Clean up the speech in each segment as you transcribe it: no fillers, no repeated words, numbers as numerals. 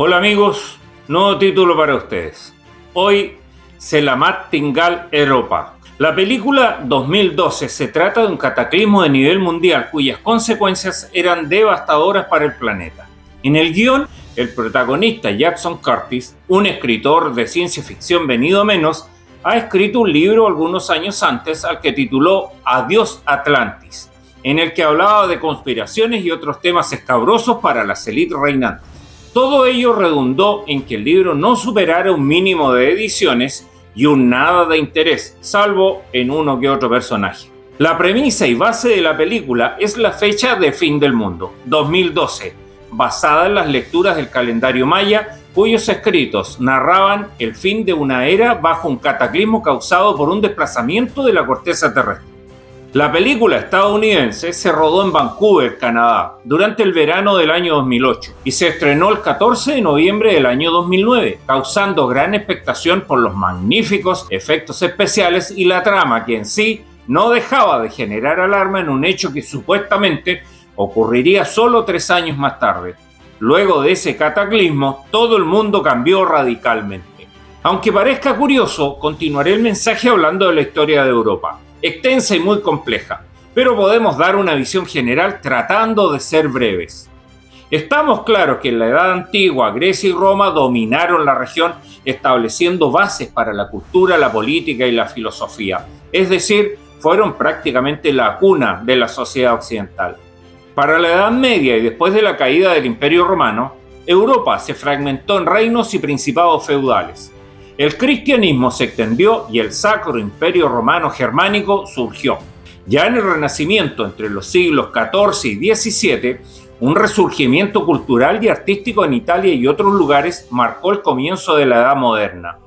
Hola amigos, nuevo título para ustedes. Hoy, Selamat Tinggal Eropa. La película 2012 se trata de un cataclismo de nivel mundial cuyas consecuencias eran devastadoras para el planeta. En el guión, el protagonista Jackson Curtis, un escritor de ciencia ficción venido a menos, ha escrito un libro algunos años antes al que tituló Adiós Atlantis, en el que hablaba de conspiraciones y otros temas escabrosos para las élites reinantes. Todo ello redundó en que el libro no superara un mínimo de ediciones y un nada de interés, salvo en uno que otro personaje. La premisa y base de la película es la fecha de fin del mundo, 2012, basada en las lecturas del calendario maya, cuyos escritos narraban el fin de una era bajo un cataclismo causado por un desplazamiento de la corteza terrestre. La película estadounidense se rodó en Vancouver, Canadá, durante el verano del año 2008 y se estrenó el 14 de noviembre del año 2009, causando gran expectación por los magníficos efectos especiales y la trama que en sí no dejaba de generar alarma en un hecho que supuestamente ocurriría solo 3 años más tarde. Luego de ese cataclismo, todo el mundo cambió radicalmente. Aunque parezca curioso, continuaré el mensaje hablando de la historia de Europa. Extensa y muy compleja, pero podemos dar una visión general tratando de ser breves. Estamos claros que en la Edad Antigua, Grecia y Roma dominaron la región, estableciendo bases para la cultura, la política y la filosofía, es decir, fueron prácticamente la cuna de la sociedad occidental. Para la Edad Media y después de la caída del Imperio Romano, Europa se fragmentó en reinos y principados feudales. El cristianismo se extendió y el Sacro Imperio Romano Germánico surgió. Ya en el Renacimiento, entre los siglos XIV y XVII, un resurgimiento cultural y artístico en Italia y otros lugares marcó el comienzo de la Edad Moderna.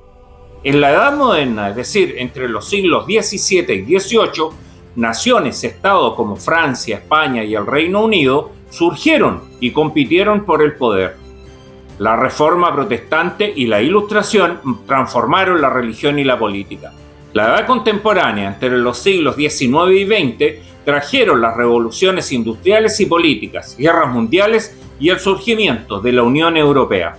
En la Edad Moderna, es decir, entre los siglos XVII y XVIII, naciones-estado como Francia, España y el Reino Unido surgieron y compitieron por el poder. La Reforma Protestante y la Ilustración transformaron la religión y la política. La Edad Contemporánea, entre los siglos XIX y XX, trajeron las revoluciones industriales y políticas, guerras mundiales y el surgimiento de la Unión Europea.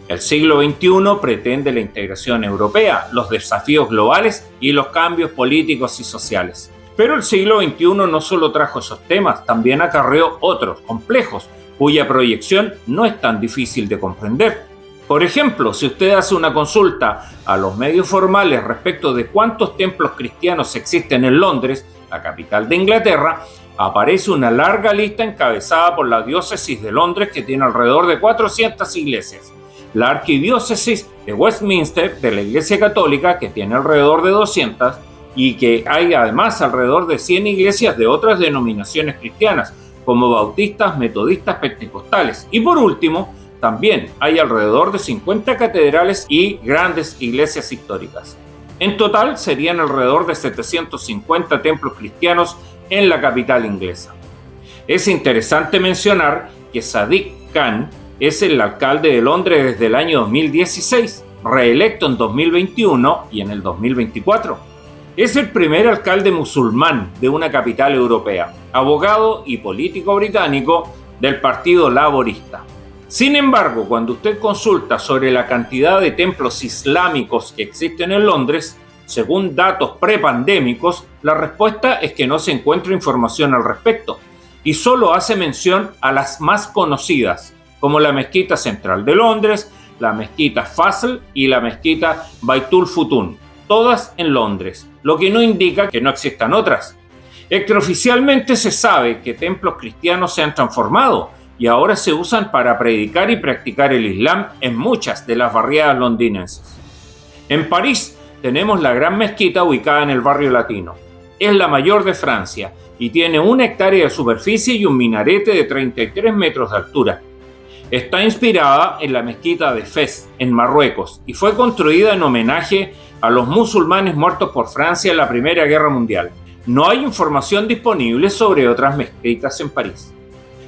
El siglo XXI pretende la integración europea, los desafíos globales y los cambios políticos y sociales. Pero el siglo XXI no solo trajo esos temas, también acarreó otros complejos, cuya proyección no es tan difícil de comprender. Por ejemplo, si usted hace una consulta a los medios formales respecto de cuántos templos cristianos existen en Londres, la capital de Inglaterra, aparece una larga lista encabezada por la diócesis de Londres, que tiene alrededor de 400 iglesias, la arquidiócesis de Westminster de la Iglesia Católica, que tiene alrededor de 200, y que hay además alrededor de 100 iglesias de otras denominaciones cristianas, como bautistas, metodistas, pentecostales. Y por último, también hay alrededor de 50 catedrales y grandes iglesias históricas. En total serían alrededor de 750 templos cristianos en la capital inglesa. Es interesante mencionar que Sadiq Khan es el alcalde de Londres desde el año 2016, reelecto en 2021 y en el 2024. Es el primer alcalde musulmán de una capital europea, abogado y político británico del Partido Laborista. Sin embargo, cuando usted consulta sobre la cantidad de templos islámicos que existen en Londres, según datos prepandémicos, la respuesta es que no se encuentra información al respecto y solo hace mención a las más conocidas, como la Mezquita Central de Londres, la Mezquita Fasl y la Mezquita Baitul Futun, todas en Londres, lo que no indica que no existan otras. Extraoficialmente se sabe que templos cristianos se han transformado y ahora se usan para predicar y practicar el Islam en muchas de las barriadas londinenses. En París tenemos la Gran Mezquita ubicada en el barrio latino. Es la mayor de Francia y tiene 1 hectárea de superficie y un minarete de 33 metros de altura. Está inspirada en la mezquita de Fez, en Marruecos, y fue construida en homenaje a los musulmanes muertos por Francia en la Primera Guerra Mundial. No hay información disponible sobre otras mezquitas en París.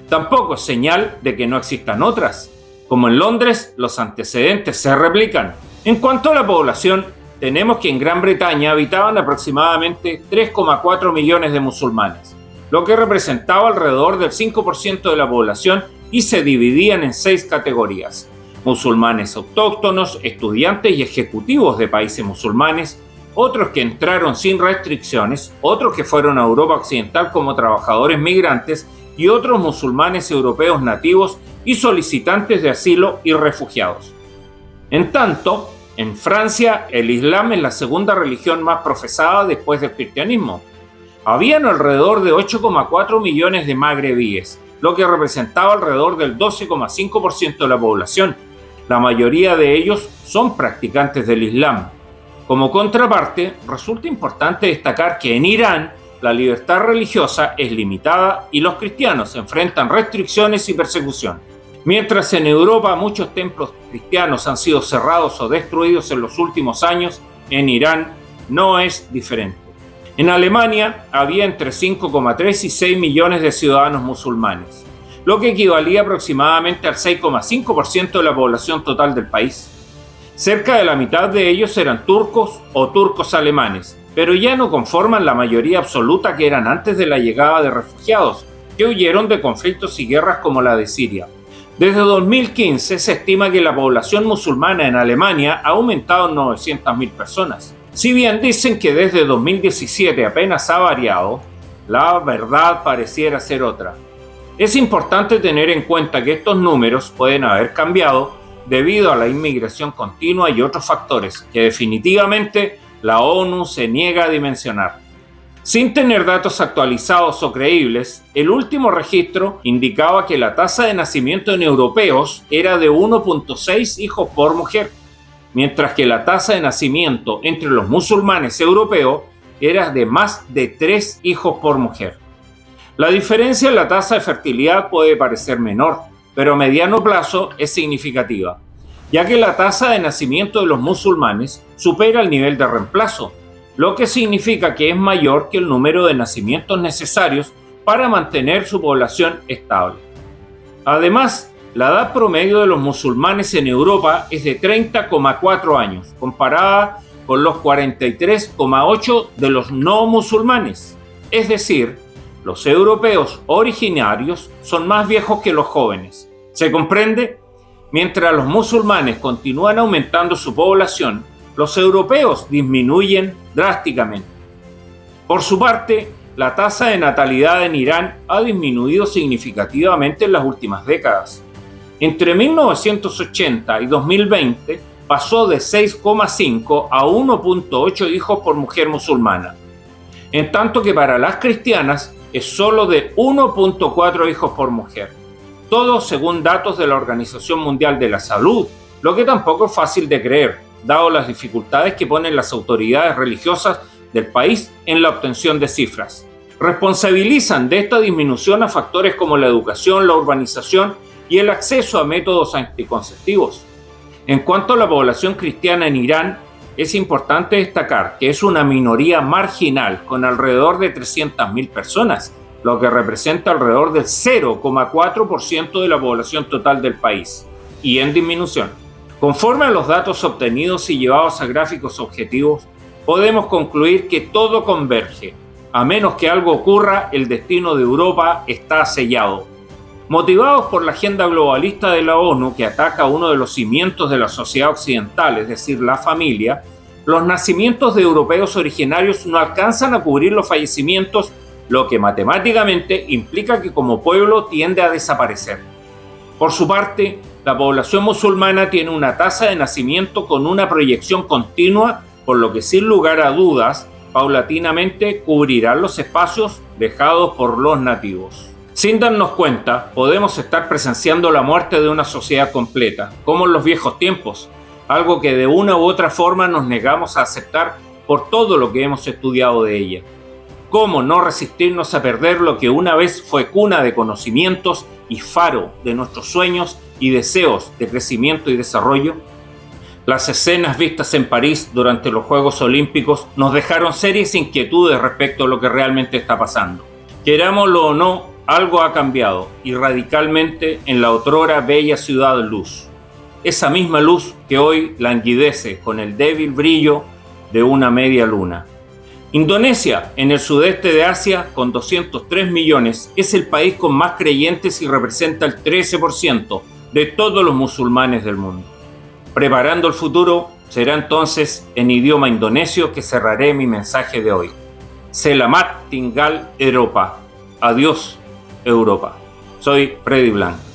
Tampoco es señal de que no existan otras. Como en Londres, los antecedentes se replican. En cuanto a la población, tenemos que en Gran Bretaña habitaban aproximadamente 3,4 millones de musulmanes, lo que representaba alrededor del 5% de la población y se dividían en 6 categorías. musulmanes autóctonos, estudiantes y ejecutivos de países musulmanes, otros que entraron sin restricciones, otros que fueron a Europa Occidental como trabajadores migrantes y otros musulmanes europeos nativos y solicitantes de asilo y refugiados. En tanto, en Francia el Islam es la segunda religión más profesada después del cristianismo. Habían alrededor de 8,4 millones de magrebíes, lo que representaba alrededor del 12,5% de la población. La mayoría de ellos son practicantes del Islam. Como contraparte, resulta importante destacar que en Irán la libertad religiosa es limitada y los cristianos enfrentan restricciones y persecución. Mientras en Europa muchos templos cristianos han sido cerrados o destruidos en los últimos años, en Irán no es diferente. En Alemania había entre 5,3 y 6 millones de ciudadanos musulmanes, lo que equivalía aproximadamente al 6,5% de la población total del país. Cerca de la mitad de ellos eran turcos o turcos alemanes, pero ya no conforman la mayoría absoluta que eran antes de la llegada de refugiados, que huyeron de conflictos y guerras como la de Siria. Desde 2015 se estima que la población musulmana en Alemania ha aumentado en 900.000 personas. Si bien dicen que desde 2017 apenas ha variado, la verdad pareciera ser otra. Es importante tener en cuenta que estos números pueden haber cambiado debido a la inmigración continua y otros factores que definitivamente la ONU se niega a dimensionar. Sin tener datos actualizados o creíbles, el último registro indicaba que la tasa de nacimiento en europeos era de 1,6 hijos por mujer, mientras que la tasa de nacimiento entre los musulmanes europeos era de más de 3 hijos por mujer. La diferencia en la tasa de fertilidad puede parecer menor, pero a mediano plazo es significativa, ya que la tasa de nacimiento de los musulmanes supera el nivel de reemplazo, lo que significa que es mayor que el número de nacimientos necesarios para mantener su población estable. Además, la edad promedio de los musulmanes en Europa es de 30,4 años, comparada con los 43,8 de los no musulmanes. Es decir, los europeos originarios son más viejos que los jóvenes. ¿Se comprende? Mientras los musulmanes continúan aumentando su población, los europeos disminuyen drásticamente. Por su parte, la tasa de natalidad en Irán ha disminuido significativamente en las últimas décadas. Entre 1980 y 2020 pasó de 6,5 a 1,8 hijos por mujer musulmana, en tanto que para las cristianas es solo de 1,4 hijos por mujer. Todo según datos de la Organización Mundial de la Salud, lo que tampoco es fácil de creer, dado las dificultades que ponen las autoridades religiosas del país en la obtención de cifras. Responsabilizan de esta disminución a factores como la educación, la urbanización y el acceso a métodos anticonceptivos. En cuanto a la población cristiana en Irán, es importante destacar que es una minoría marginal con alrededor de 300.000 personas, lo que representa alrededor del 0,4% de la población total del país, y en disminución. Conforme a los datos obtenidos y llevados a gráficos objetivos, podemos concluir que todo converge. A menos que algo ocurra, el destino de Europa está sellado. Motivados por la agenda globalista de la ONU que ataca uno de los cimientos de la sociedad occidental, es decir, la familia, los nacimientos de europeos originarios no alcanzan a cubrir los fallecimientos, lo que matemáticamente implica que como pueblo tiende a desaparecer. Por su parte, la población musulmana tiene una tasa de nacimiento con una proyección continua, por lo que sin lugar a dudas, paulatinamente cubrirán los espacios dejados por los nativos. Sin darnos cuenta, podemos estar presenciando la muerte de una sociedad completa, como en los viejos tiempos, algo que de una u otra forma nos negamos a aceptar por todo lo que hemos estudiado de ella. ¿Cómo no resistirnos a perder lo que una vez fue cuna de conocimientos y faro de nuestros sueños y deseos de crecimiento y desarrollo? Las escenas vistas en París durante los Juegos Olímpicos nos dejaron serias inquietudes respecto a lo que realmente está pasando. Querámoslo o no, algo ha cambiado y radicalmente en la otrora bella ciudad luz. Esa misma luz que hoy languidece con el débil brillo de una media luna. Indonesia, en el sudeste de Asia, con 203 millones, es el país con más creyentes y representa el 13% de todos los musulmanes del mundo. Preparando el futuro será entonces en idioma indonesio que cerraré mi mensaje de hoy. Selamat tinggal Europa. Adiós, Europa. Soy Freddy Blanc.